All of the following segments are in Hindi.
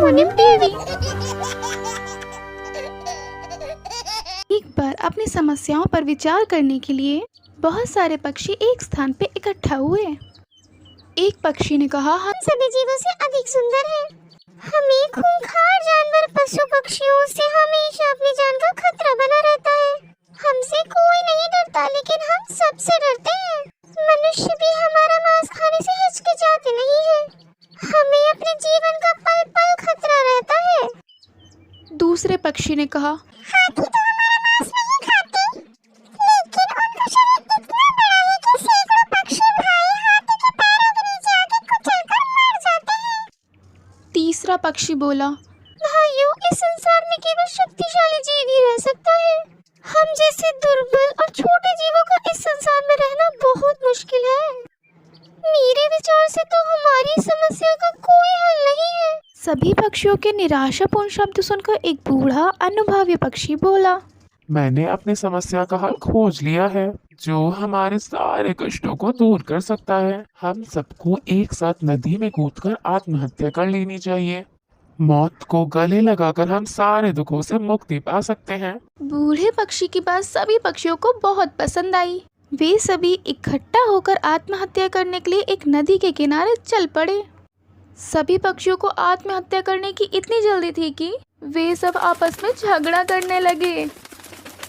मोनिम टीवी। एक बार अपनी समस्याओं पर विचार करने के लिए बहुत सारे पक्षी एक स्थान पे इकट्ठा हुए। एक पक्षी ने कहा, हम सभी जीवों से अधिक सुंदर हैं। हम एक खूंखार जानवर पशु पक्षियों से हमेशा अपनी जान का खतरा बना रहता है। हमसे कोई नहीं डरता, लेकिन हम सबसे डरते हैं। मनुष्य भी हमारा मांस खाने से हिचकिचाते नहीं है। हमें अपने जीवन का पल पल खतरा रहता है। दूसरे पक्षी ने कहा, हाथी तो हमारा मांस नहीं खाते, लेकिन उनका शरीर इतना बड़ा है कि सैकड़ों पक्षी भाई हाथी के पैरों के नीचे आके कुचलकर मर जाते हैं। तीसरा पक्षी बोला, भाइयों, इस संसार में केवल शक्तिशाली जीव ही रह सकता है। हम जैसे दुर्बल और छोटे जीवों का इस संसार में रहना बहुत मुश्किल है। मेरे विचार से तो हमारी समस्या का कोई हल नहीं है। सभी पक्षियों के निराशापूर्ण शब्द सुनकर एक बूढ़ा अनुभवी पक्षी बोला, मैंने अपनी समस्या का हल खोज लिया है, जो हमारे सारे कष्टों को दूर कर सकता है। हम सबको एक साथ नदी में कूदकर आत्महत्या कर लेनी चाहिए। मौत को गले लगाकर हम सारे दुखों से मुक्ति पा सकते हैं। बूढ़े पक्षी की बात सभी पक्षियों को बहुत पसंद आई। वे सभी इकट्ठा होकर आत्महत्या करने के लिए एक नदी के किनारे चल पड़े। सभी पक्षियों को आत्महत्या करने की इतनी जल्दी थी कि वे सब आपस में झगड़ा करने लगे।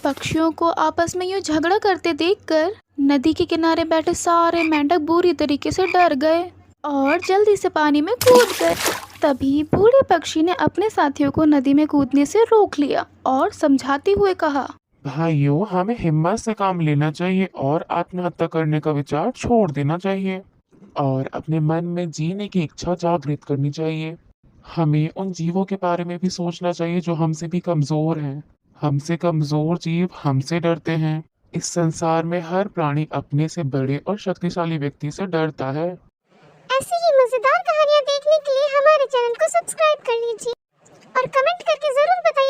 पक्षियों को आपस में यूं झगड़ा करते देखकर नदी के किनारे बैठे सारे मेंढक बुरी तरीके से डर गए और जल्दी से पानी में कूद गए। तभी बूढ़े पक्षी ने अपने साथियों को नदी में कूदने से रोक लिया और समझाते हुए कहा, भाइयों, हमें हिम्मत से काम लेना चाहिए और आत्महत्या करने का विचार छोड़ देना चाहिए और अपने मन में जीने की इच्छा जागृत करनी चाहिए। हमें उन जीवों के बारे में भी सोचना चाहिए जो हमसे भी कमजोर हैं। हमसे कमजोर जीव हमसे डरते हैं। इस संसार में हर प्राणी अपने से बड़े और शक्तिशाली व्यक्ति से डरता है। ऐसी ही मजेदार कहानियाँ देखने के लिए हमारे चैनल को सब्सक्राइब कर लीजिए और कमेंट करके जरूर बताइए